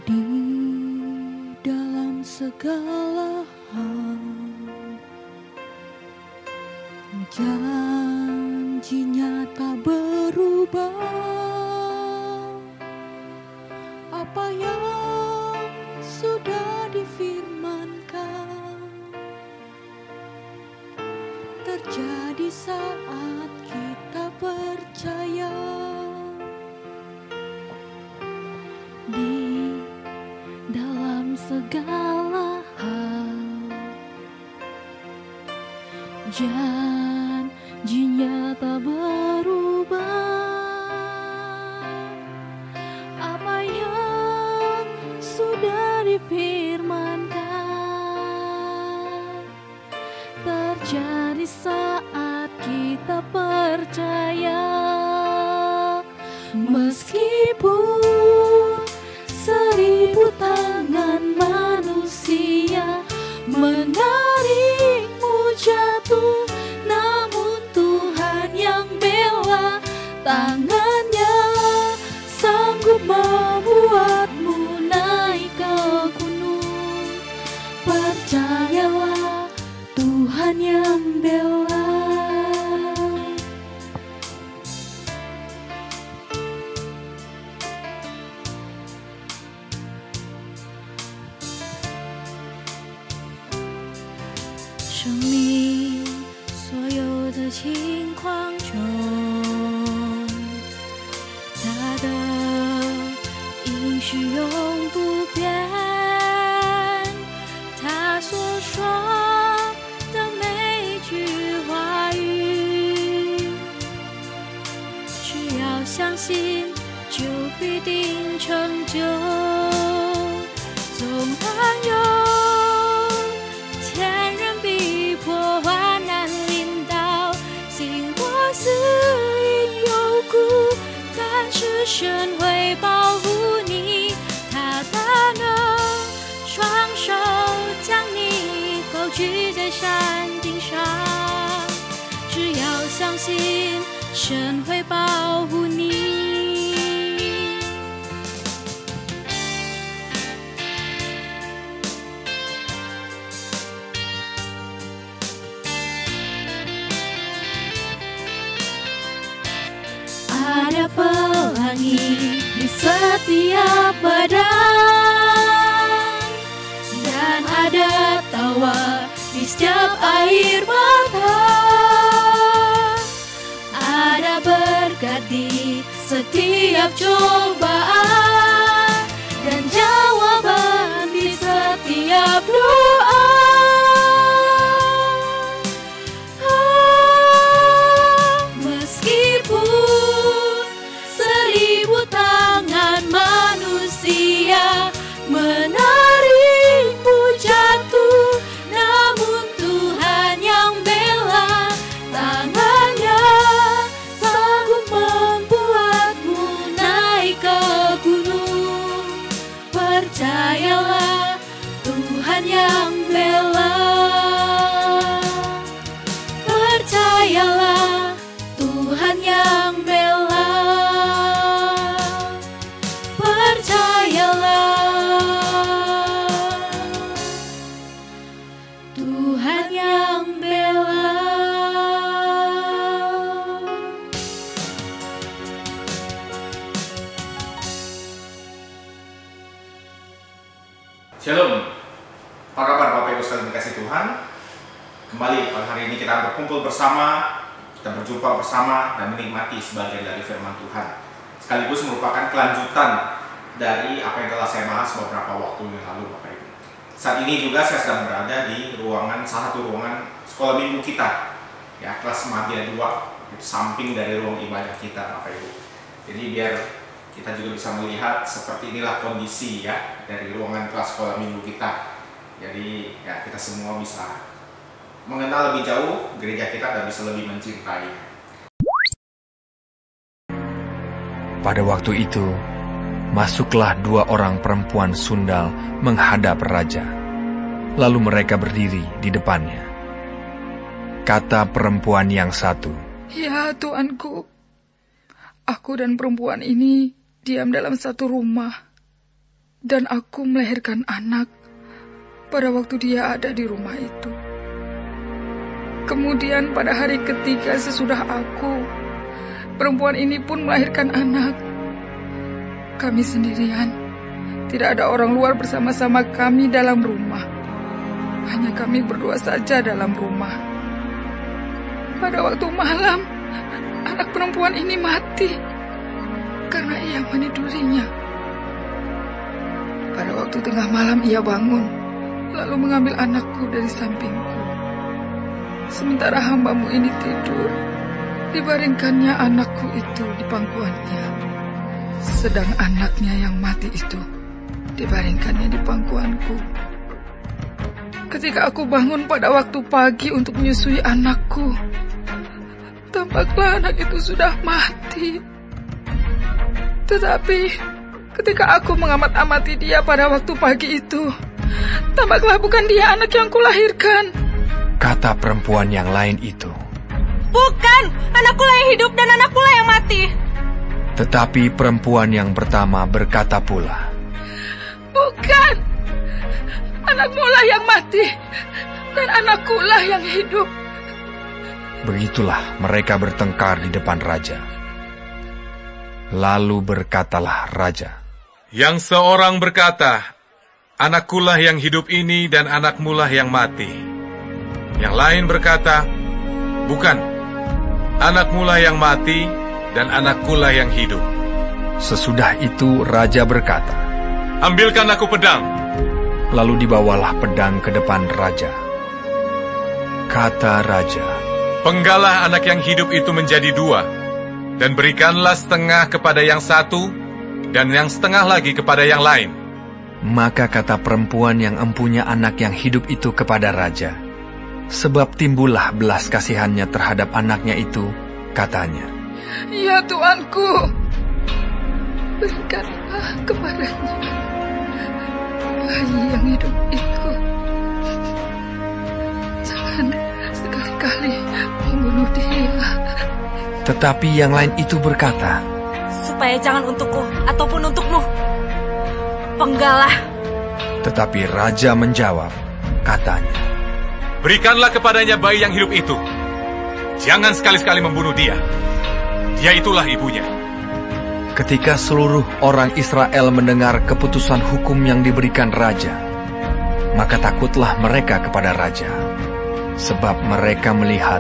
Di dalam segala hal, janjinya tak berubah. Apa yang sudah difirmankan terjadi saat kita percaya. Di dalam segala hal, janjinya tak berubah. Apa yang sudah difirmankan terjadi saat kita percaya. Meskipun 1000 tangan manusia menarikmu jatuh, namun Tuhan yang bela, tangannya sanggup membuatmu naik ke gunung. Percayalah, Tuhan yang bela.生命所有的情况中，他的应许永不变，他所说的每一句话语，只要相信就必定成就。纵然有患难临到，心或死因有故，但是神会保护你，他大能双手将你高举在山顶上，只要相信神会保护你。Ada pelangi di setiap badan, dan ada tawa di setiap air mata. Ada berkat di setiap cobaan, dan jawaban di setiap doa. Menarikmu jatuh, namun Tuhan yang bela, tangannya sanggup membuatmu naik ke gunung. Percayalah, Tuhan yang bela. Percayalah, Tuhan yang bela. Percayalah, Tuhan yang bela. Shalom, apa kabar Bapak Ibu sekalian dikasih Tuhan? Kembali pada hari ini kita berkumpul bersama, kita berjumpa bersama dan menikmati sebagian dari firman Tuhan. Sekaligus merupakan kelanjutan dari apa yang telah saya bahas beberapa waktu yang lalu Bapak Ibu. Saat ini juga saya sedang berada di salah satu ruangan sekolah minggu kita, ya, kelas Madya 2, itu samping dari ruang ibadah kita Bapak Ibu. Jadi biar kita juga bisa melihat seperti inilah kondisi, ya, dari ruangan kelas sekolah minggu kita. Jadi ya, kita semua bisa mengenal lebih jauh gereja kita dan bisa lebih mencintai. Pada waktu itu, masuklah 2 orang perempuan sundal menghadap raja. Lalu mereka berdiri di depannya. Kata perempuan yang satu, "Ya Tuanku, aku dan perempuan ini diam dalam satu rumah. dan aku melahirkan anak pada waktu dia ada di rumah itu. Kemudian pada hari ketiga sesudah aku, perempuan ini pun melahirkan anak. Kami sendirian, tidak ada orang luar bersama-sama kami dalam rumah. Hanya kami berdua saja dalam rumah. Pada waktu malam, anak perempuan ini mati karena ia menidurinya. Pada waktu tengah malam ia bangun, lalu mengambil anakku dari sampingku. Sementara hambamu ini tidur, dibaringkannya anakku itu di pangkuannya. Sedang anaknya yang mati itu dibaringkannya di pangkuanku. Ketika aku bangun pada waktu pagi untuk menyusui anakku, tampaklah anak itu sudah mati. Tetapi ketika aku mengamat-amati dia pada waktu pagi itu, tampaklah bukan dia anak yang kulahirkan. Kata perempuan yang lain itu. Bukan, anakku lah yang hidup dan anakku lah yang mati. Tetapi perempuan yang pertama berkata pula. Bukan, anakmu lah yang mati dan anakku lah yang hidup. Begitulah mereka bertengkar di depan raja. Lalu berkatalah raja. Yang seorang berkata, anakkulah yang hidup ini dan anakmulah yang mati. Yang lain berkata, bukan, anakmulah yang mati dan anakkulah yang hidup. Sesudah itu raja berkata, ambilkan aku pedang. Lalu dibawalah pedang ke depan raja. Kata raja, penggalah anak yang hidup itu menjadi dua, dan berikanlah setengah kepada yang satu, dan yang setengah lagi kepada yang lain. Maka kata perempuan yang empunya anak yang hidup itu kepada raja, sebab timbullah belas kasihannya terhadap anaknya itu, katanya, Ya Tuanku, berikanlah kepadanya bayi yang hidup itu. Jangan sekali-kali membunuh dia. Tetapi yang lain itu berkata, supaya jangan untukku ataupun untukmu. Penggalah. Tetapi raja menjawab, katanya, berikanlah kepadanya bayi yang hidup itu. Jangan sekali-sekali membunuh dia. Dia itulah ibunya. Ketika seluruh orang Israel mendengar keputusan hukum yang diberikan raja, maka takutlah mereka kepada raja, sebab mereka melihat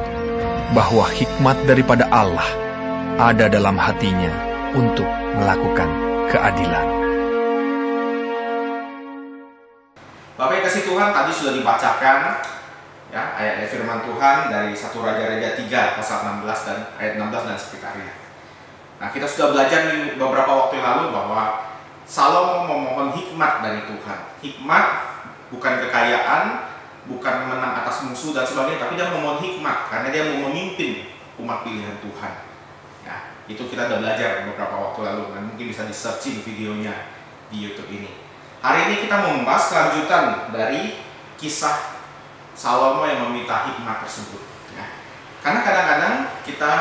bahwa hikmat daripada Allah ada dalam hatinya untuk melakukan keadilan. Bapak yang kasih Tuhan, tadi sudah dibacakan ya ayat firman Tuhan dari 1 Raja-Raja 3 pasal 16 dan ayat 16 dan sekitarnya. Nah, kita sudah belajar di beberapa waktu yang lalu bahwa Salomo memohon hikmat dari Tuhan. Hikmat bukan kekayaan, bukan menang atas musuh dan sebagainya, tapi dia memohon hikmat karena dia mau memimpin umat pilihan Tuhan. Ya, itu kita sudah belajar beberapa waktu lalu dan mungkin bisa di-searching videonya di YouTube ini. Hari ini kita mau membahas kelanjutan dari kisah Salomo yang meminta hikmat tersebut. Ya. Karena kadang-kadang kita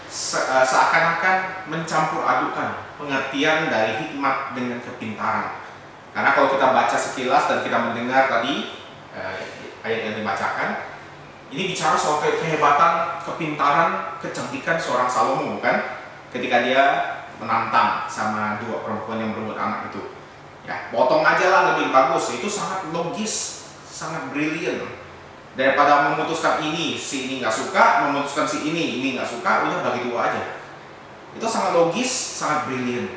seakan-akan mencampur adukan pengertian dari hikmat dengan kepintaran. Karena kalau kita baca sekilas dan kita mendengar tadi ayat yang dibacakan, ini bicara soal kehebatan, kepintaran, kecantikan seorang Salomo, kan? Ketika dia menantang sama dua perempuan yang berebut anak itu. Ya, potong aja lah lebih bagus. Itu sangat logis, sangat brilian. Daripada memutuskan ini, si ini nggak suka, memutuskan si ini nggak suka, udah bagi dua aja. Itu sangat logis, sangat brilian.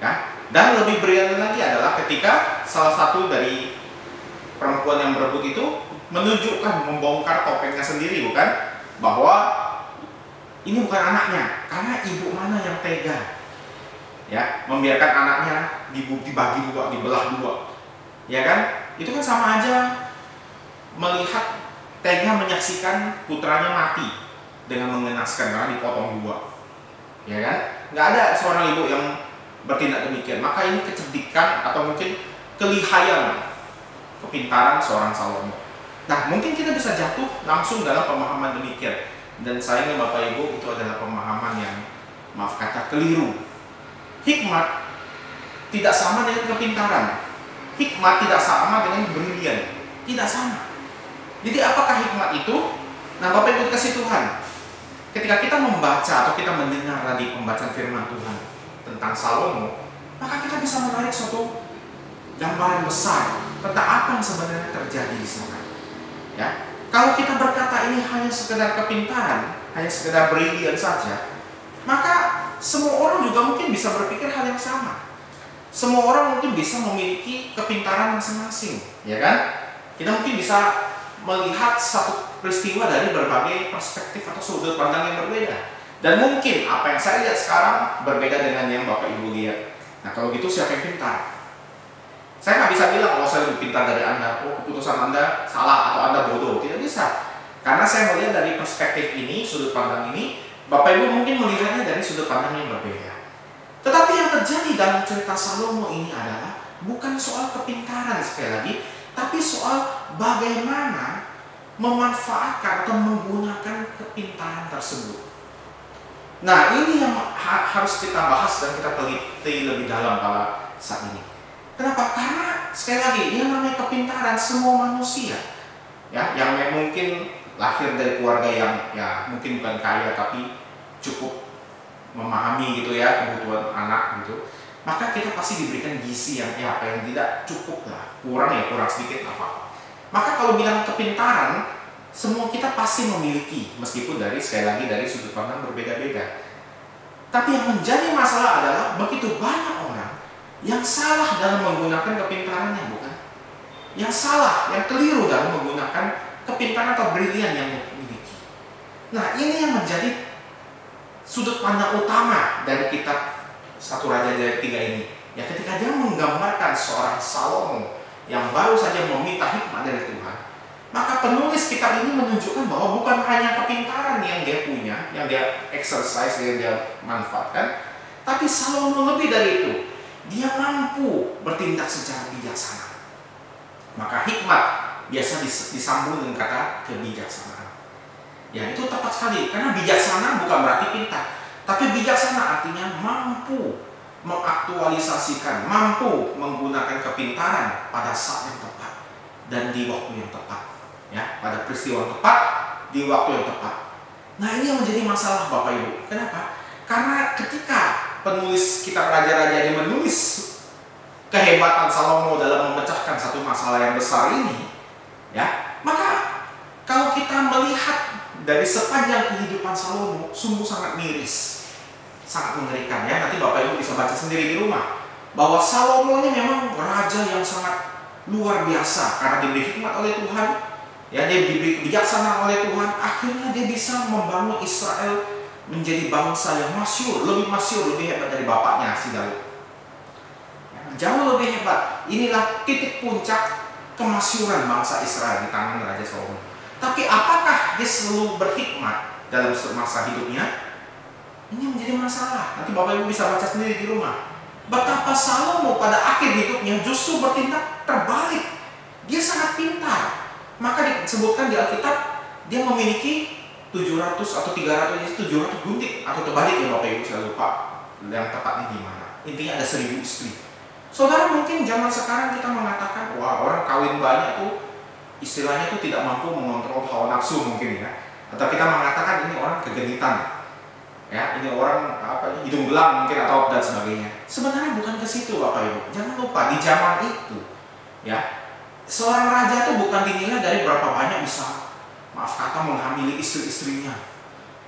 Ya. Dan lebih brilian lagi adalah ketika salah satu dari perempuan yang berebut itu menunjukkan, membongkar topengnya sendiri, bukan? Bahwa ini bukan anaknya, karena ibu mana yang tega, ya, membiarkan anaknya dibagi dua, dibelah dua, ya kan? Itu kan sama aja melihat tega menyaksikan putranya mati dengan mengenaskan karena dipotong dua, ya kan? Nggak ada seorang ibu yang bertindak demikian. Maka ini kecerdikan atau mungkin kelihayan, kepintaran seorang Salomo. Nah, mungkin kita bisa jatuh langsung dalam pemahaman demikian. Dan sayangnya Bapak Ibu, itu adalah pemahaman yang, maaf kata, keliru. Hikmat tidak sama dengan kepintaran. Hikmat tidak sama dengan brilian. Tidak sama. Jadi apakah hikmat itu? Nah, Bapak Ibu dikasih Tuhan, ketika kita membaca atau kita mendengar tadi pembacaan firman Tuhan tentang Salomo, maka kita bisa menarik suatu gambaran besar tentang apa yang sebenarnya terjadi di sana. Ya, kalau kita berkata ini hanya sekedar kepintaran, hanya sekedar brilian saja, maka semua orang juga mungkin bisa berpikir hal yang sama. Semua orang mungkin bisa memiliki kepintaran masing-masing, ya kan? Kita mungkin bisa melihat satu peristiwa dari berbagai perspektif atau sudut pandang yang berbeda. Dan mungkin apa yang saya lihat sekarang berbeda dengan yang Bapak Ibu lihat. Nah, kalau gitu siapa yang pintar? Saya nggak bisa bilang, saya lebih pintar dari Anda, keputusan Anda salah atau Anda bodoh. Tidak bisa. Karena saya melihat dari perspektif ini, sudut pandang ini, Bapak Ibu mungkin melihatnya dari sudut pandang yang berbeda. Tetapi yang terjadi dalam cerita Salomo ini adalah bukan soal kepintaran sekali lagi, tapi soal bagaimana memanfaatkan atau menggunakan kepintaran tersebut. Nah, ini yang harus kita bahas dan kita teliti lebih dalam pada saat ini. Kenapa? Karena sekali lagi, yang namanya kepintaran semua manusia, ya, yang mungkin lahir dari keluarga yang ya mungkin bukan kaya tapi cukup memahami gitu ya kebutuhan anak gitu, maka kita pasti diberikan gizi yang ya apa yang tidak cukup lah, kurang ya kurang sedikit apa. Maka kalau bilang kepintaran, semua kita pasti memiliki, meskipun dari sekali lagi dari sudut pandang berbeda-beda. Tapi yang menjadi masalah adalah begitu banyak orang yang salah dalam menggunakan kepintarannya, bukan? Yang salah, yang keliru dalam menggunakan kepintaran atau brilian yang dimiliki. Nah, ini yang menjadi sudut pandang utama dari kitab 1 Raja Jaya 3 ini. Ya, ketika dia menggambarkan seorang Salomo yang baru saja meminta hikmat dari Tuhan, maka penulis kitab ini menunjukkan bahwa bukan hanya kepintaran yang dia punya, yang dia exercise, yang dia manfaatkan, tapi Salomo lebih dari itu. Dia mampu bertindak secara bijaksana. Maka hikmat biasa disambung dengan kata kebijaksanaan. Ya, itu tepat sekali, karena bijaksana bukan berarti pintar, tapi bijaksana artinya mampu mengaktualisasikan, mampu menggunakan kepintaran pada saat yang tepat dan di waktu yang tepat, ya, pada peristiwa yang tepat di waktu yang tepat. Nah, ini yang menjadi masalah Bapak Ibu. Kenapa? Karena ketika penulis kitab Raja-Raja ini menulis kehebatan Salomo dalam memecahkan satu masalah yang besar ini, ya, maka kalau kita melihat dari sepanjang kehidupan Salomo, sungguh sangat miris, sangat mengerikan ya. Nanti Bapak Ibu bisa baca sendiri di rumah bahwa Salomo ini memang raja yang sangat luar biasa karena diberi hikmat oleh Tuhan, ya, dia diberi kebijaksanaan oleh Tuhan. Akhirnya dia bisa membangun Israel menjadi bangsa yang masyhur, lebih hebat dari bapaknya si Daud. Jauh lebih hebat. Inilah titik puncak kemasyhuran bangsa Israel di tangan Raja Salomo. Tapi apakah dia selalu berhikmat dalam masa hidupnya? Ini menjadi masalah. Nanti Bapak Ibu bisa baca sendiri di rumah. Betapa Salomo pada akhir hidupnya justru bertindak terbalik. Dia sangat pintar. Maka disebutkan di Alkitab dia memiliki 700 atau 700 gunting atau terbalik ya Bapak Ibu, saya lupa yang tepatnya gimana. Intinya ada 1000 istri. Saudara, mungkin zaman sekarang kita mengatakan, wah, orang kawin banyak tuh istilahnya tuh tidak mampu mengontrol hawa nafsu mungkin ya. Atau kita mengatakan ini orang kegenitan. Ya, ini orang apa, hidung belang mungkin atau dan sebagainya. Sebenarnya bukan ke situ Bapak Ibu. Jangan lupa di zaman itu ya, seorang raja itu bukan dinilai dari berapa banyak bisa, maaf kata, menghamili istri-istrinya.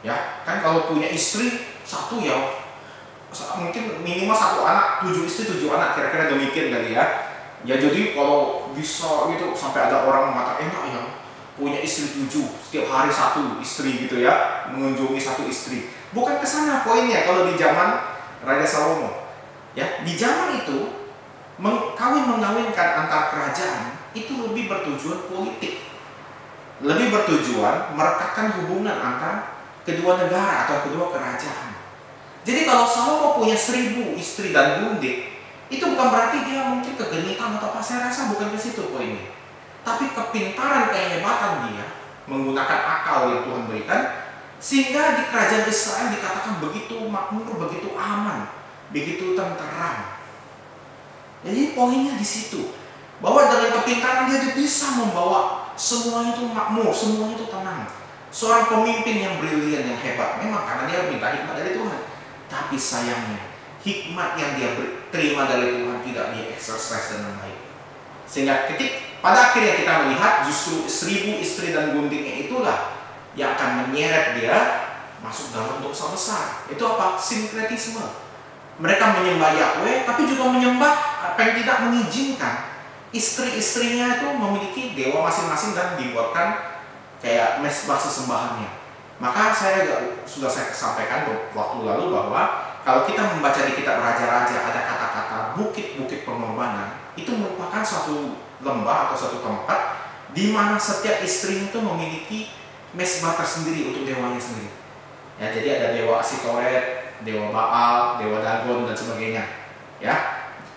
Ya, kan kalau punya istri satu ya mungkin minimal 1 anak, 7 istri 7 anak, kira-kira demikian kali ya. Ya, jadi kalau bisa gitu sampai ada orang mengatakan enak ya punya istri 7, setiap hari 1 istri gitu ya, mengunjungi 1 istri. Bukan kesana poinnya kalau di zaman Raja Salomo. Ya, di zaman itu mengawinkan antar kerajaan itu lebih bertujuan politik, lebih bertujuan merekatkan hubungan antar kedua negara atau kedua kerajaan. Jadi kalau Salomo punya 1000 istri dan gundik, itu bukan berarti dia mungkin kegenitan atau apa, saya rasa bukan ke situ poinnya. Tapi kepintaran, kehebatan dia menggunakan akal yang Tuhan berikan, sehingga di kerajaan Israel dikatakan begitu makmur, begitu aman, begitu tenteram. Jadi poinnya di situ, bahwa dengan kepintaran dia bisa membawa semuanya itu makmur, semuanya itu tenang. Seorang pemimpin yang brilian, yang hebat, memang karena dia minta hikmat dari Tuhan. Tapi sayangnya, hikmat yang dia terima dari Tuhan tidak dia exercise dengan baik. Sehingga pada akhirnya kita melihat justru 1000 istri dan guntingnya itulah yang akan menyeret dia masuk dalam dosa besar. Itu apa? Sinkretisme. Mereka menyembah Yahweh, tapi juga menyembah apa yang tidak mengizinkan. Istri-istrinya itu memiliki dewa masing-masing dan dibuatkan kayak mesbah sesembahannya. Maka saya sudah sampaikan waktu lalu bahwa kalau kita membaca di kitab Raja-Raja ada kata-kata bukit-bukit pengorbanan, itu merupakan suatu lembah atau suatu tempat di mana setiap istri itu memiliki mesbah tersendiri untuk dewanya sendiri. Ya, jadi ada dewa Asitoret, dewa Baal, dewa Dagon dan sebagainya. Ya,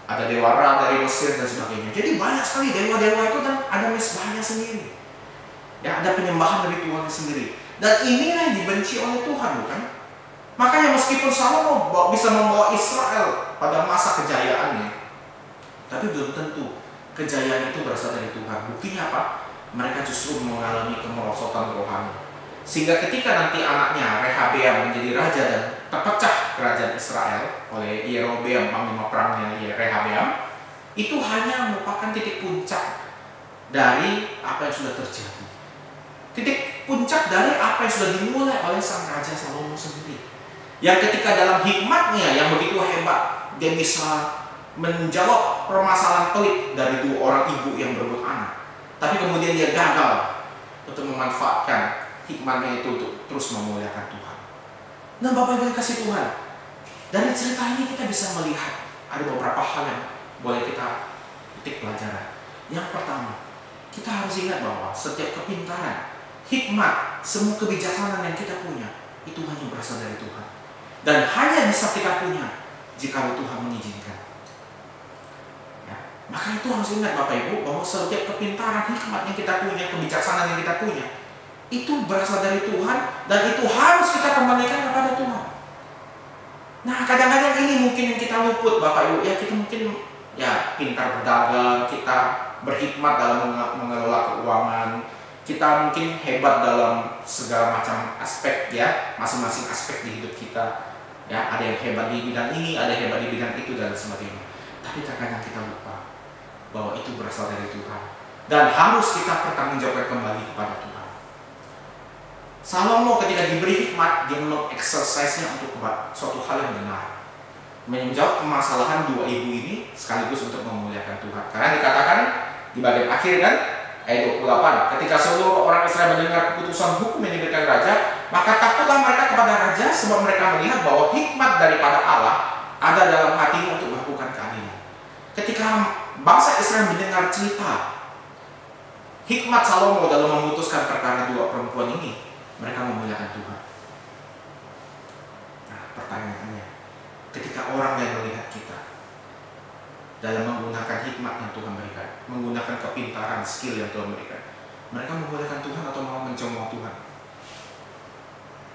ada dewa Ra dari Mesir dan sebagainya. Jadi banyak sekali dewa-dewa itu dan ada mesbahnya sendiri. Ya, ada penyembahan dari Tuhan sendiri. Dan inilah yang dibenci oleh Tuhan, bukan? Makanya meskipun Salomo bisa membawa Israel pada masa kejayaannya, tapi belum tentu kejayaan itu berasal dari Tuhan. Buktinya apa? Mereka justru mengalami kemerosotan rohani. Sehingga ketika nanti anaknya Rehabeam menjadi raja dan terpecah kerajaan Israel oleh Yerobeam, panglima perangnya Rehabeam, itu hanya merupakan titik puncak dari apa yang sudah terjadi. Titik puncak dari apa yang sudah dimulai oleh sang raja Salomo sendiri. Yang ketika dalam hikmatnya yang begitu hebat, dia bisa menjawab permasalahan pelik dari 2 orang ibu yang berebut anak. Tapi kemudian dia gagal untuk memanfaatkan hikmatnya itu untuk terus memuliakan Tuhan. Nah, Bapak Ibu kasih Tuhan, dari cerita ini kita bisa melihat ada beberapa hal yang boleh kita petik pelajaran. Yang pertama, kita harus ingat bahwa setiap kepintaran, hikmat, semua kebijaksanaan yang kita punya itu hanya berasal dari Tuhan. Dan hanya bisa kita punya jika Tuhan mengizinkan. Ya, maka itu harus ingat Bapak Ibu bahwa setiap kepintaran, hikmat yang kita punya, kebijaksanaan yang kita punya, itu berasal dari Tuhan dan itu harus kita kembalikan kepada Tuhan. Nah, kadang-kadang ini mungkin yang kita luput Bapak Ibu. Ya, kita mungkin ya pintar berdagang, kita berhikmat dalam mengelola keuangan, kita mungkin hebat dalam segala macam aspek ya, masing-masing aspek di hidup kita. Ya, ada yang hebat di bidang ini, ada yang hebat di bidang itu dan sebagainya. Tapi terkadang kita lupa bahwa itu berasal dari Tuhan dan harus kita pertanggungjawabkan kembali kepada Tuhan. Salomo ketika diberi hikmat, dia meng-exercise-nya untuk suatu hal yang benar, menjawab permasalahan 2 ibu ini sekaligus untuk memuliakan Tuhan. Karena dikatakan di bagian akhir kan, ayat 28, ketika seluruh orang Israel mendengar keputusan hukum yang diberikan raja, maka takutlah mereka kepada raja, sebab mereka melihat bahwa hikmat daripada Allah ada dalam hatinya untuk melakukan keadilan. Ketika bangsa Israel mendengar cerita hikmat Salomo dalam memutuskan perkara 2 perempuan ini, mereka memuliakan Tuhan. Nah, pertanyaannya, ketika orang yang melihat kita dalam menggunakan hikmat yang Tuhan berikan, menggunakan kepintaran, skill yang Tuhan berikan, mereka memuliakan Tuhan atau malah mencemooh Tuhan?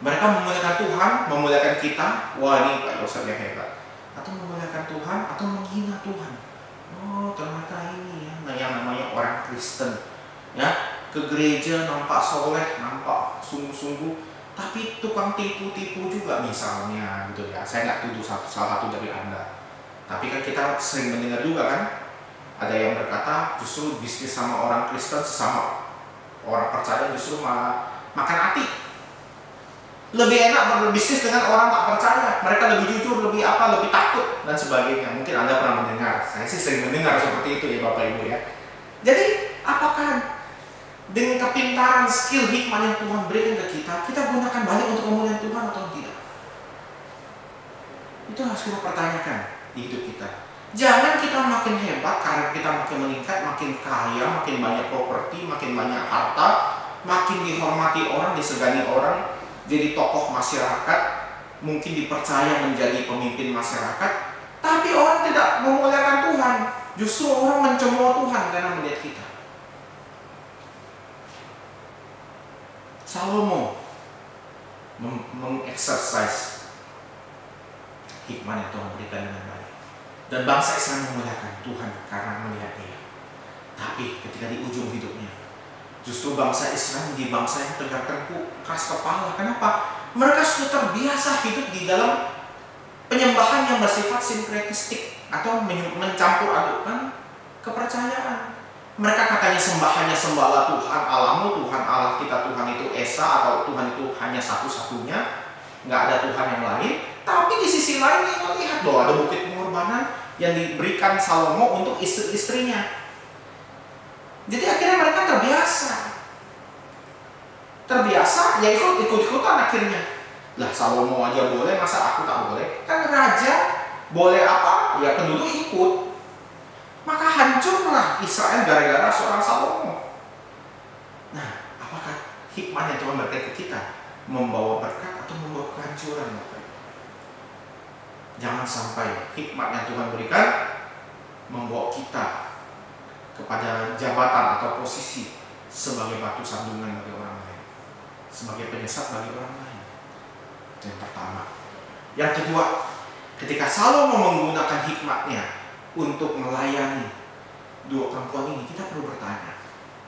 Mereka memuliakan Tuhan, memuliakan kita, wah ini Pak Yosef yang hebat, atau memuliakan Tuhan atau menghina Tuhan. Oh, ternyata ini ya, nah, yang namanya orang Kristen ya, ke gereja nampak soleh, nampak sungguh-sungguh, tapi tukang tipu-tipu juga misalnya gitu ya. Saya nggak tuduh salah satu dari Anda, tapi kan kita sering mendengar juga kan, ada yang berkata justru bisnis sama orang Kristen, sesama orang percaya justru malah makan hati. Lebih enak berbisnis dengan orang tak percaya, mereka lebih jujur, lebih apa, lebih takut dan sebagainya. Mungkin Anda pernah mendengar, saya sih sering mendengar seperti itu ya Bapak Ibu ya. Jadi apakah dengan kepintaran, skill, hikmah yang Tuhan berikan ke kita, kita gunakan balik untuk memuliakan Tuhan atau tidak? Itu harus kita pertanyakan di hidup kita. Jangan kita makin hebat, karir kita makin meningkat, makin kaya, makin banyak properti, makin banyak harta, makin dihormati orang, disegani orang, jadi tokoh masyarakat, mungkin dipercaya menjadi pemimpin masyarakat, tapi orang tidak memuliakan Tuhan. Justru orang mencemooh Tuhan karena melihat kita. Salomo mengexercise hikmah yang Tuhan berikan dengan baik. Dan bangsa Israel memuliakan Tuhan karena melihat dia. Tapi ketika di ujung hidupnya, justru bangsa Israel menjadi bangsa yang tegar tengkuk, keras kepala. Kenapa? Mereka sudah terbiasa hidup di dalam penyembahan yang bersifat sinkretistik atau mencampur adukkan kepercayaan. Mereka katanya sembahannya sembahlah Tuhan Allahmu, Tuhan Allah kita, Tuhan itu Esa, atau Tuhan itu hanya satu-satunya, nggak ada Tuhan yang lain. Tapi di sisi lain kita lihat bahwa ada bukit pengorbanan yang diberikan Salomo untuk istri-istrinya. Jadi akhirnya mereka terbiasa ya ikut-ikutan akhirnya. Lah Salomo aja boleh, masa aku tak boleh? Kan raja boleh apa? Ya penduduk ikut. Maka hancurlah Israel gara-gara seorang Salomo. Nah, apakah hikmahnya Tuhan berkata ke kita? Membawa berkat atau membawa kehancuran? Jangan sampai hikmat yang Tuhan berikan membawa kita kepada jabatan atau posisi sebagai batu sandungan bagi orang lain, sebagai penyesat bagi orang lain. Itu yang pertama. Yang kedua, ketika Salomo menggunakan hikmatnya untuk melayani dua perempuan ini, kita perlu bertanya,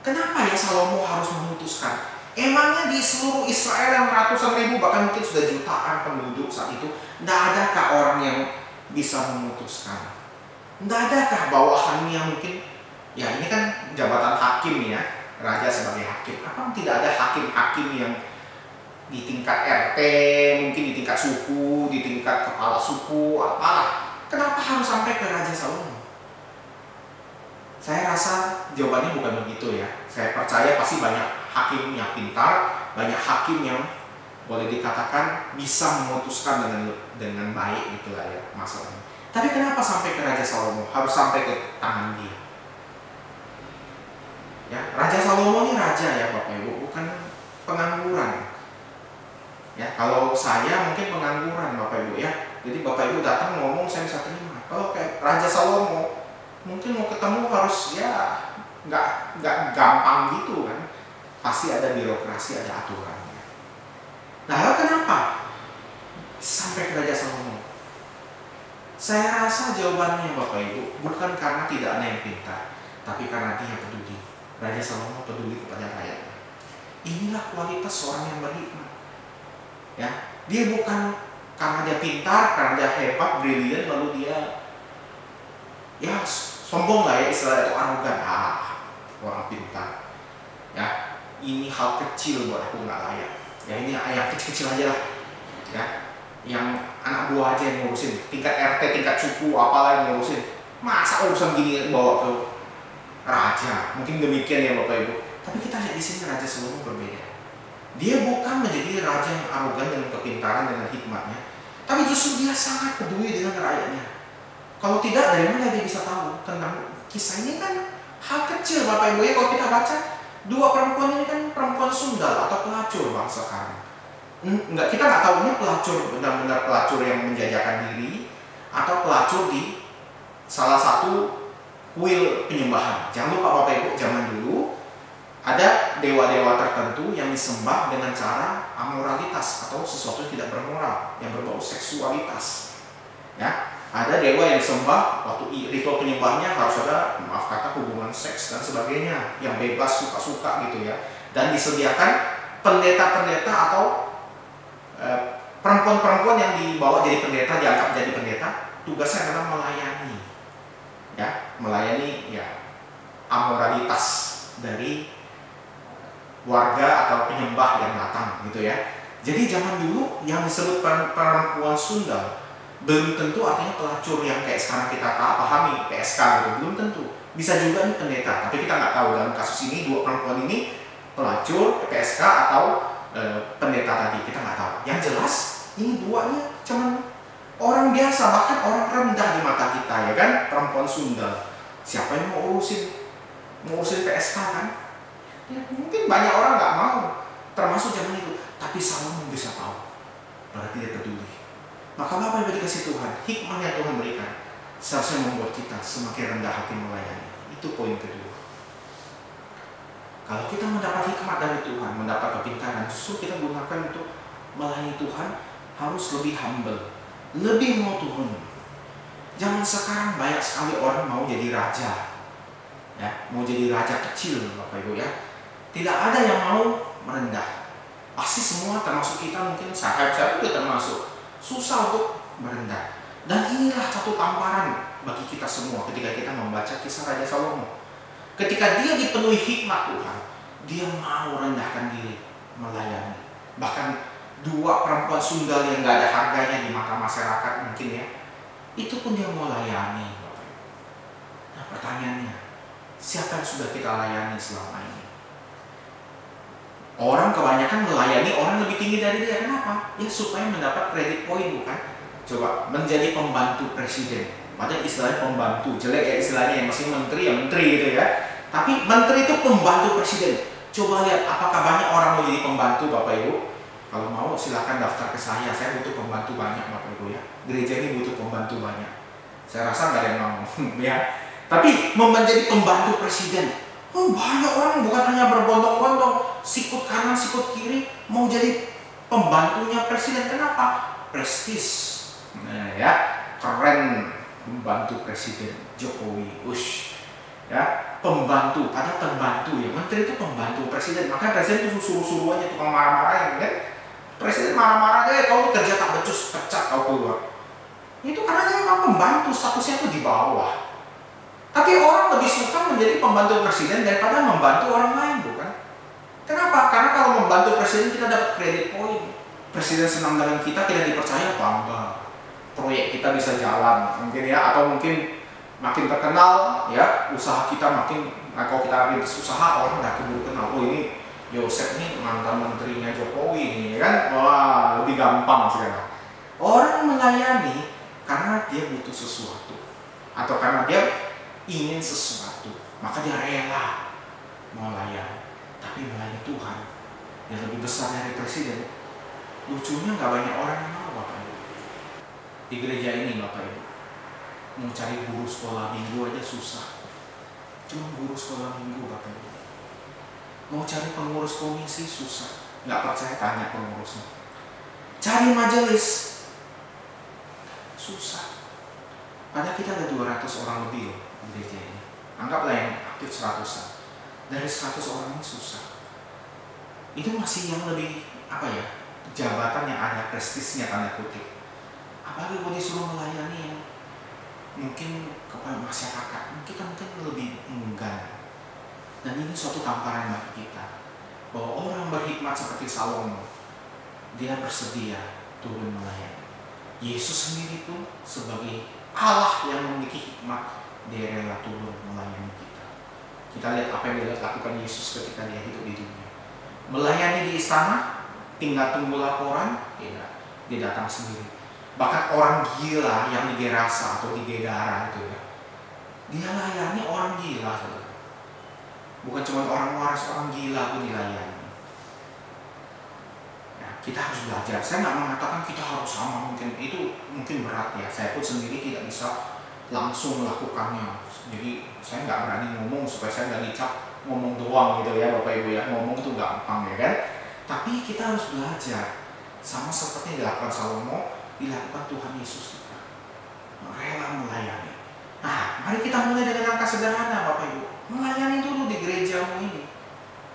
kenapa ya Salomo harus memutuskan? Emangnya di seluruh Israel yang ratusan ribu, bahkan mungkin sudah jutaan penduduk saat itu, tidak adakah orang yang bisa memutuskan? Tidak adakah bawahannya yang mungkin, ya ini kan jabatan hakim ya, raja sebagai hakim. Apa tidak ada hakim-hakim yang di tingkat RT, mungkin di tingkat suku, di tingkat kepala suku, apalah? Kenapa harus sampai ke Raja Salomo? Saya rasa jawabannya bukan begitu ya. Saya percaya pasti banyak hakim yang pintar, banyak hakim yang boleh dikatakan bisa memutuskan dengan baik gitulah ya masalahnya. Tapi kenapa sampai ke Raja Salomo? Harus sampai ke tangan dia. Ya, Raja Salomo ini raja ya Bapak Ibu, bukan pengangguran. Ya, kalau saya mungkin pengangguran Bapak Ibu ya. Jadi Bapak Ibu datang ngomong saya bisa terima. Kalau kayak Raja Salomo mungkin mau ketemu harus ya nggak gampang gitu kan. Pasti ada birokrasi, ada aturannya. Nah, lalu kenapa sampai ke Raja Salomo? Saya rasa jawabannya Bapak Ibu bukan karena tidak ada yang pintar, tapi karena dia peduli. Raja Salomo peduli kepada rakyatnya. Inilah kualitas seorang yang berhikmat. Ya, dia bukan karena dia pintar, karena dia hebat, brilian, lalu dia ya sombong lah ya, istilah itu arogan. Orang pintar. Ya, ini hal kecil buat aku nggak layak. Ya ini yang kecil-kecil aja lah. Ya, yang anak buah aja yang ngurusin. Tingkat RT, tingkat suku, apalah yang ngurusin. Masa urusan gini bawa ke raja? Mungkin demikian ya Bapak Ibu. Tapi kita lihat di sini Raja Salomo berbeda. Dia bukan menjadi raja yang arogan dengan kepintaran, dengan hikmatnya, tapi justru dia sangat peduli dengan rakyatnya. Kalau tidak, dari mana dia bisa tahu tentang kisah ini? Kan hal kecil Bapak Ibu ya. Kalau kita baca, dua perempuan ini kan perempuan sundal atau pelacur bangsa kami. Enggak, kita nggak tahu ini pelacur, benar-benar pelacur yang menjajakan diri atau pelacur di salah satu kuil penyembahan. Jangan lupa Bapak Ibu, zaman dulu ada dewa-dewa tertentu yang disembah dengan cara amoralitas atau sesuatu yang tidak bermoral, yang berbau seksualitas. Ya, ada dewa yang disembah waktu ritual penyembahnya harus ada, maaf kata, hubungan seks dan sebagainya, yang bebas suka-suka gitu ya. Dan disediakan pendeta-pendeta atau perempuan-perempuan yang dibawa jadi pendeta, diangkat jadi pendeta, tugasnya adalah melayani. Ya, melayani ya amoralitas dari warga atau penyembah yang datang gitu ya. Jadi zaman dulu yang disebut perempuan sundal belum tentu artinya pelacur yang kayak sekarang kita pahami PSK gitu, belum tentu. Bisa juga nih pendeta, tapi kita nggak tahu dalam kasus ini dua perempuan ini pelacur, PSK atau pendeta tadi, kita nggak tahu. Yang jelas ini duanya cuman orang biasa, bahkan orang rendah di mata kita ya kan, perempuan sundal. Siapa yang mau ngurusin PSK kan? Ya, mungkin banyak orang nggak mau, termasuk zaman itu. Tapi Salomo bisa tahu, berarti dia peduli. Maka apa yang dikasih Tuhan, hikmah yang Tuhan berikan, seharusnya membuat kita semakin rendah hati melayani. Itu poin kedua. Kalau kita mendapat hikmat dari Tuhan, mendapat kepintaran, justru kita gunakan untuk melayani Tuhan, harus lebih humble, lebih mau turun. Zaman sekarang banyak sekali orang mau jadi raja, ya, mau jadi raja kecil, Bapak Ibu ya. Tidak ada yang mau merendah. Pasti semua, termasuk kita, mungkin saya juga termasuk, susah untuk merendah. Dan inilah satu tamparan bagi kita semua ketika kita membaca kisah Raja Salomo. Ketika dia dipenuhi hikmat Tuhan, dia mau rendahkan diri, melayani. Bahkan 2 perempuan sundal yang gak ada harganya di mata masyarakat mungkin ya, itu pun dia mau layani. Nah pertanyaannya, siapa yang sudah kita layani selama ini? Orang kebanyakan melayani orang lebih tinggi dari dia. Kenapa? Ya supaya mendapat kredit poin, bukan? Coba menjadi pembantu presiden. Padahal istilahnya pembantu, jelek ya istilahnya, yang masih menteri ya menteri gitu ya. Tapi menteri itu pembantu presiden. Coba lihat apakah banyak orang mau jadi pembantu, Bapak Ibu? Kalau mau silahkan daftar ke saya butuh pembantu banyak, Bapak Ibu ya. Gereja ini butuh pembantu banyak. Saya rasa nggak ada yang mau ya. Tapi menjadi pembantu presiden, banyak orang bukan hanya berbondong-bondong, sikut kanan sikut kiri mau jadi pembantunya presiden. Kenapa? Prestis. Nah ya, keren pembantu presiden Jokowi. Ya, pembantu, padahal pembantu ya. Menteri itu pembantu presiden. Maka presiden itu suruh-suruh aja, tukang marah-marah ya kan. Presiden marah-marah aja, kau kerja tak becus, pecat kau keluar. Itu karena dia memang pembantu, statusnya itu di bawah. Tapi orang lebih suka menjadi pembantu presiden daripada membantu orang lain, bukan? Kenapa? Karena kalau membantu presiden kita dapat kredit poin. Presiden senang dengan kita dipercaya, bangga. Proyek kita bisa jalan, mungkin ya, atau mungkin makin terkenal ya, usaha kita makin, kalau kita rintis usaha orang nggak keburu kenal. Oh ini Yosef nih mantan menterinya Jokowi nih kan, wah lebih gampang sekarang. Orang melayani karena dia butuh sesuatu atau karena dia ingin sesuatu, maka dia rela melayani. Tapi melayani Tuhan yang lebih besar dari presiden, lucunya nggak banyak orang yang mau, Bapak Ibu. Di gereja ini, Bapak Ibu, mau cari guru sekolah minggu aja susah. Cuma guru sekolah minggu, Bapak Ibu. Mau cari pengurus komisi susah. Nggak percaya, tanya pengurusnya. Cari majelis susah. Padahal kita ada 200 orang lebih loh di gereja ini. Anggaplah yang aktif 100-an. Dari 100 orang ini susah. Itu masih yang lebih, jabatan yang ada prestisnya, tanda kutip. Apalagi kalau disuruh melayani yang mungkin kepada masyarakat, kita mungkin lebih enggan. Dan ini suatu tamparan bagi kita bahwa orang berhikmat seperti Salomo, dia bersedia turun melayani. Yesus sendiri pun sebagai Allah yang memiliki hikmat, dia rela turun melayani kita. Kita lihat apa yang dia lakukan Yesus ketika dia hidup di dunia. Melayani di istana, tinggal tunggu laporan, tidak, dia datang sendiri. Bahkan orang gila yang di Gerasa atau di Gedara itu ya, dia layani orang gila, saudara. Bukan cuma orang waras, orang gila pun dilayani. Ya, kita harus belajar. Saya nggak mengatakan kita harus sama, mungkin berat ya. Saya pun sendiri tidak bisa langsung melakukannya. Jadi saya nggak berani ngomong supaya saya nggak dicap ngomong doang gitu ya, Bapak Ibu ya. Ngomong itu gampang ya kan. Tapi kita harus belajar. Sama seperti yang dilakukan Salomo, dilakukan Tuhan Yesus kita. Rela melayani. Nah, mari kita mulai dengan langkah sederhana, Bapak Ibu. Melayani dulu di gerejamu ini.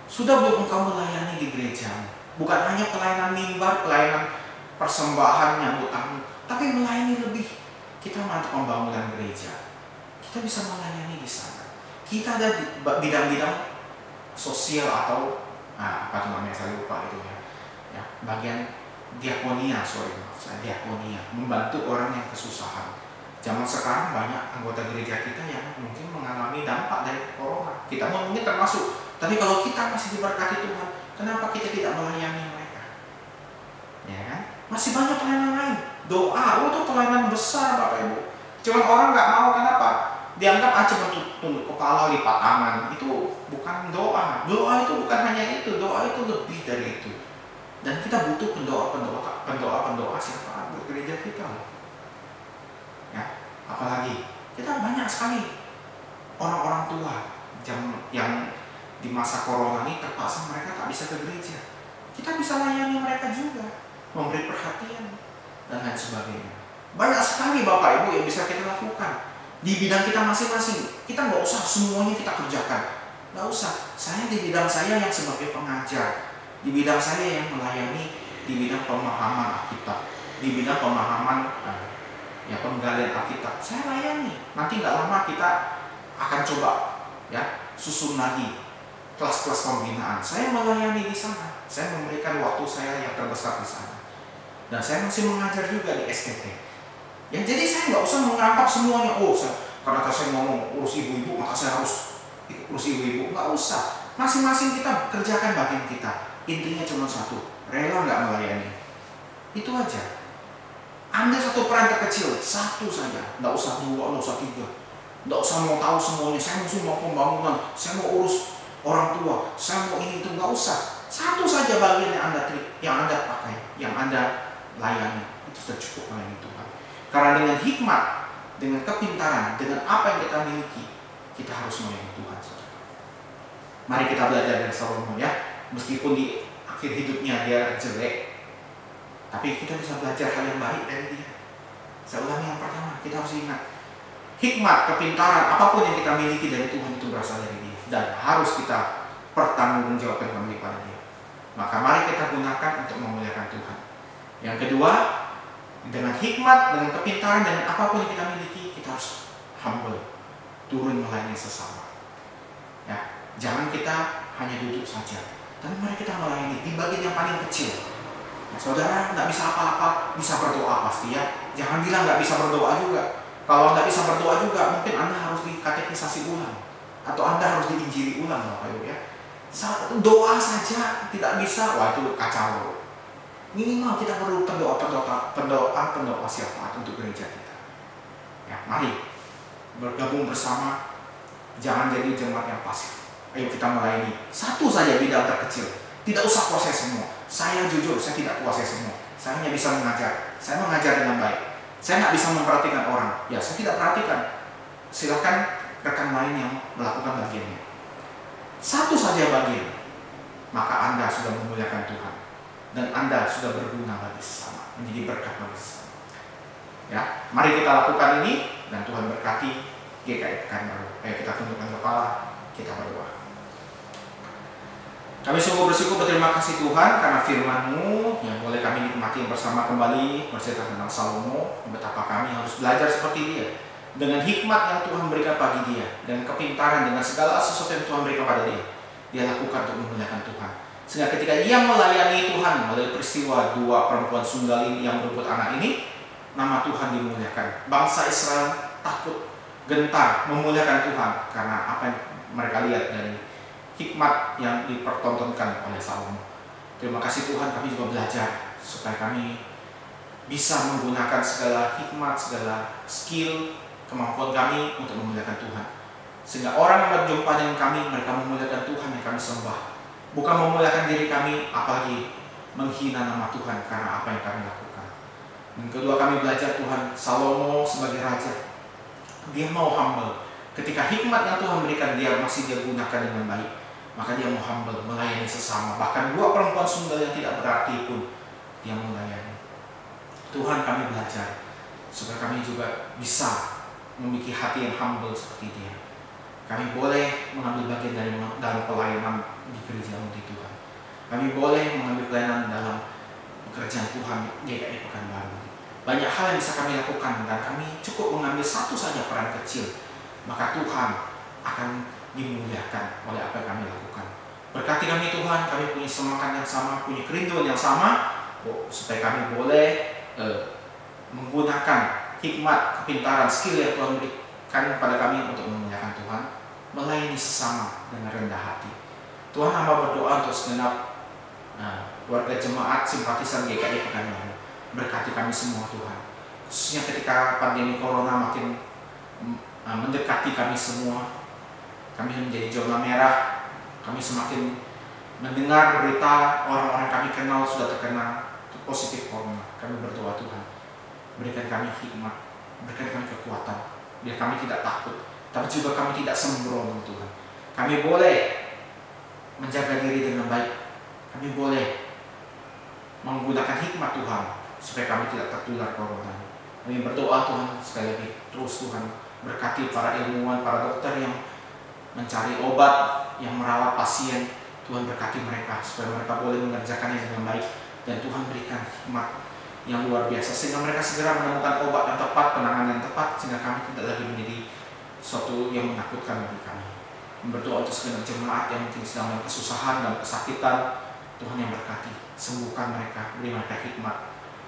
Sudah belum engkau melayani di gerejamu? Bukan hanya pelayanan mimbar, pelayanan persembahan nyambut tamu, tapi melayani lebih. Kita untuk pembangunan gereja, kita bisa melayani di sana. Kita ada di bidang-bidang sosial atau apa itu namanya, saya lupa itu ya, bagian diakonia, diakonia, membantu orang yang kesusahan. Zaman sekarang banyak anggota gereja kita yang mungkin mengalami dampak dari corona. Kita mungkin termasuk. Tapi kalau kita masih diberkati Tuhan, kenapa kita tidak melayani mereka? Ya kan? Masih banyak pelayanan lain. Doa, itu pelayanan besar, Bapak Ibu. Cuman orang nggak mau, kenapa? Dianggap aja tunduk kepala, lipat tangan. Itu bukan doa. Doa itu bukan hanya itu. Doa itu lebih dari itu. Dan kita butuh pendoa syafaat buat gereja kita. Ya, apalagi kita banyak sekali orang-orang tua yang di masa corona ini terpaksa mereka tak bisa ke gereja. Kita bisa layani mereka juga, memberi perhatian dan lain sebagainya. Banyak sekali Bapak Ibu yang bisa kita lakukan di bidang kita masing-masing. Kita nggak usah semuanya kita kerjakan, nggak usah. Saya di bidang saya yang sebagai pengajar, di bidang saya yang melayani, di bidang pemahaman Alkitab, di bidang pemahaman penggalian Alkitab, saya layani. Nanti nggak lama kita akan coba susun lagi kelas-kelas pembinaan. Saya melayani di sana, saya memberikan waktu saya yang terbesar di sana, dan saya masih mengajar juga di STT. Jadi saya nggak usah menganggap semuanya, karena saya ngomong urus ibu-ibu maka saya harus urus ibu-ibu. Nggak usah. Masing-masing kita kerjakan bagian kita. Intinya cuma satu, rela nggak melayani. Itu aja. Ambil satu peran terkecil, satu saja. Nggak usah 2, nggak usah 3. Nggak usah mau tahu semuanya. Saya mau pembangunan, saya mau urus orang tua, saya mau ini itu. Nggak usah. Satu saja bagian yang Anda pakai, yang Anda layani. Itu sudah cukup melayani Tuhan. Karena dengan hikmat, dengan kepintaran, dengan apa yang kita miliki, kita harus melayani Tuhan. Mari kita belajar dari Salomo ya. Meskipun di akhir hidupnya dia jelek, tapi kita bisa belajar hal yang baik dari dia. Saya ulangi yang pertama, kita harus ingat, hikmat, kepintaran, apapun yang kita miliki dari Tuhan itu berasal dari dia, dan harus kita pertanggungjawabkan kembali pada dia. Maka mari kita gunakan untuk memuliakan Tuhan. Yang kedua, dengan hikmat, dengan kepintaran, dengan apapun yang kita miliki, kita harus humble, turun melayani sesama. Jangan kita hanya duduk saja, tapi mari kita melayani di bagian yang paling kecil. Saudara nggak bisa apa-apa, bisa berdoa pasti ya. Jangan bilang nggak bisa berdoa juga. Kalau nggak bisa berdoa juga, mungkin Anda harus dikatekisasi ulang, atau Anda harus diinjili ulang, Bapak Ibu ya. Doa saja tidak bisa, wah itu kacau. Minimal kita perlu pendoa syafaat untuk gereja kita. Mari bergabung bersama, jangan jadi jemaat yang pasif. Ayo kita melayani satu saja bidang terkecil. Tidak usah kuasai semua. Saya jujur, saya tidak kuasai semua. Saya hanya bisa mengajar. Saya mengajar dengan baik. Saya nggak bisa memperhatikan orang. Saya tidak perhatikan. Silakan rekan lain yang melakukan bagiannya. Satu saja bagian, maka Anda sudah memuliakan Tuhan. Dan Anda sudah berguna bagi sesama, menjadi berkat bagi sesama. Mari kita lakukan ini, dan Tuhan berkati GKI Pekanbaru. Ayo kita tundukkan kepala, kita berdoa. Kami sungguh bersyukur, berterima kasih Tuhan karena firman-Mu yang boleh kami nikmati bersama kembali, bercerita tentang Salomo, betapa kami harus belajar seperti dia, dengan hikmat yang Tuhan berikan bagi dia, dengan kepintaran, dengan segala sesuatu yang Tuhan berikan pada dia lakukan untuk memuliakan Tuhan. Sehingga ketika ia melayani Tuhan melalui peristiwa 2 perempuan sunggal yang berebut anak ini, nama Tuhan dimuliakan. Bangsa Israel takut, gentar memuliakan Tuhan karena apa yang mereka lihat dari hikmat yang dipertontonkan oleh Salomo. Terima kasih Tuhan, kami juga belajar supaya kami bisa menggunakan segala hikmat, segala skill, kemampuan kami untuk memuliakan Tuhan. Sehingga orang yang berjumpa dengan kami, mereka memuliakan Tuhan yang kami sembah. Bukan memuliakan diri kami, apalagi menghina nama Tuhan karena apa yang kami lakukan. Dan kedua, kami belajar Tuhan, Salomo sebagai raja, dia mau humble. Ketika hikmat yang Tuhan berikan dia gunakan dengan baik, maka dia mau humble, melayani sesama. Bahkan 2 perempuan sunggal yang tidak berarti pun dia melayani. Tuhan, kami belajar supaya kami juga bisa memiliki hati yang humble seperti dia. Kami boleh mengambil bagian dalam pelayanan di gereja di Tuhan. Kami boleh mengambil pelayanan dalam pekerjaan Tuhan GKI Pekanbaru. Banyak hal yang bisa kami lakukan, dan kami cukup mengambil satu saja peran kecil, maka Tuhan akan dimuliakan oleh apa yang kami lakukan. Berkati kami Tuhan, kami punya semangat yang sama, punya kerinduan yang sama, supaya kami boleh menggunakan hikmat, kepintaran, skill yang Tuhan berikan kepada kami untuk memuliakan Tuhan, melayani sesama dengan rendah hati. Tuhan, hamba berdoa untuk segenap warga jemaat simpatisan GKI Pekanbaru. Berkati kami semua Tuhan, khususnya ketika pandemi corona makin mendekati kami semua. Kami menjadi zona merah. Kami semakin mendengar berita orang-orang kami kenal sudah terkena positif corona. Kami berdoa Tuhan, berikan kami hikmat, berikan kami kekuatan, biar kami tidak takut, tapi juga kami tidak sembrono Tuhan. Kami boleh menjaga diri dengan baik. Kami boleh menggunakan hikmat Tuhan supaya kami tidak tertular corona. Kami berdoa Tuhan sekali lagi, terus Tuhan berkati para ilmuwan, para dokter yang mencari obat, yang merawat pasien. Tuhan berkati mereka supaya mereka boleh mengerjakannya dengan baik, dan Tuhan berikan hikmat yang luar biasa sehingga mereka segera menemukan obat yang tepat, penanganan yang tepat, sehingga kami tidak lagi menjadi sesuatu yang menakutkan bagi kami. Berdoa untuk segenap jemaat yang mungkin sedang dalam kesusahan dan kesakitan, Tuhan yang berkati, sembuhkan mereka, beri mereka hikmat,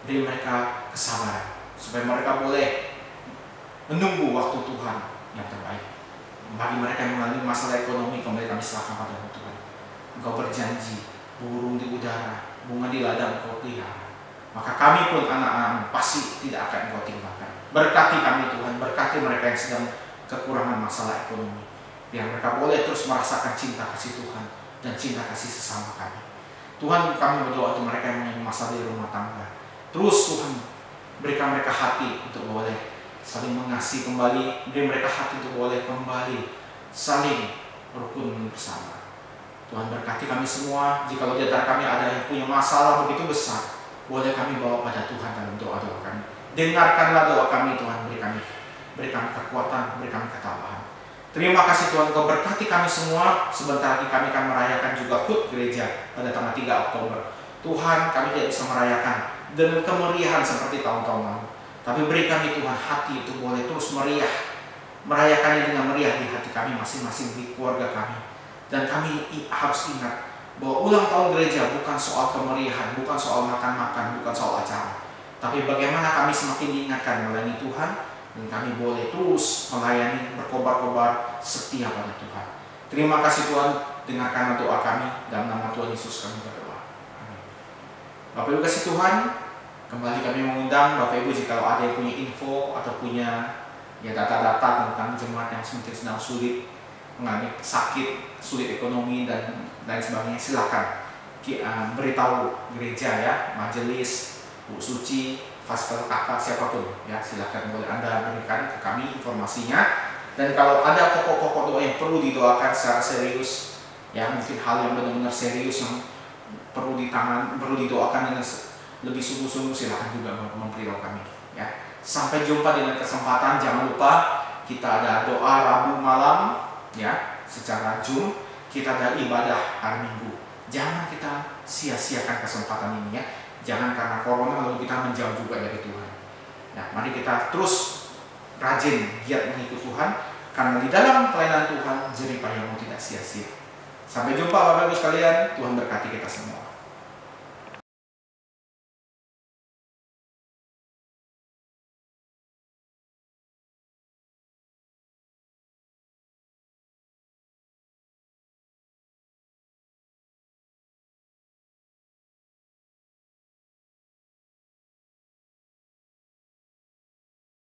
beri mereka kesabaran, supaya mereka boleh menunggu waktu Tuhan yang terbaik. Bagi mereka yang mengalami masalah ekonomi, kembali kami serahkan pada Tuhan. Engkau berjanji, burung di udara, bunga di ladang Engkau pelihara, maka kami pun anak-anak pasti tidak akan Engkau tinggalkan. Berkati kami Tuhan, berkati mereka yang sedang kekurangan masalah ekonomi, biar mereka boleh terus merasakan cinta kasih Tuhan dan cinta kasih sesama kami. Tuhan, kami berdoa untuk mereka yang mempunyai masalah di rumah tangga, terus Tuhan berikan mereka hati untuk boleh saling mengasihi kembali, beri mereka hati untuk boleh kembali saling rukun bersama. Tuhan berkati kami semua. Jika di antara kami ada yang punya masalah begitu besar, boleh kami bawa pada Tuhan dalam doa-doa kami. Dengarkanlah doa kami Tuhan, beri kami kekuatan, beri kami ketabahan. Terima kasih Tuhan, Kau berkati kami semua. Sebentar lagi kami akan merayakan juga HUT gereja pada tanggal 3 Oktober. Tuhan, kami tidak bisa merayakan dengan kemeriahan seperti tahun-tahun lalu, tapi beri kami Tuhan hati itu boleh terus meriah, merayakannya dengan meriah di hati kami masing-masing, di keluarga kami. Dan kami harus ingat bahwa ulang tahun gereja bukan soal kemeriahan, bukan soal makan-makan, bukan soal acara, tapi bagaimana kami semakin diingatkan melayani Tuhan, dan kami boleh terus melayani, berkobar-kobar setia pada Tuhan. Terima kasih Tuhan, dengarkanlah doa kami, dalam nama Tuhan Yesus kami berdoa. Amin. Bapak Ibu kasih Tuhan, kembali kami mengundang Bapak Ibu jika ada yang punya info atau punya data-data tentang jemaat yang mungkin sedang sulit, mengalami sakit, sulit ekonomi dan lain sebagainya, silakan beritahu gereja ya, majelis, Bu Suci, Pastor Kakak, siapapun ya, silakan boleh Anda berikan ke kami informasinya. Dan kalau ada pokok-pokok doa yang perlu didoakan secara serius ya, mungkin hal yang benar-benar serius yang perlu didoakan dengan lebih sungguh-sungguh, silakan juga memberitahu kami ya. Sampai jumpa dengan kesempatan. Jangan lupa kita ada doa Rabu malam ya, secara Zoom. Kita ada ibadah hari Minggu. Jangan kita sia-siakan kesempatan ini ya. Jangan karena corona lalu kita menjauh juga dari Tuhan. Nah, mari kita terus rajin, giat mengikut Tuhan, karena di dalam pelayanan Tuhan jerih payahmu tidak sia-sia. Sampai jumpa Bapak Ibu sekalian. Tuhan berkati kita semua.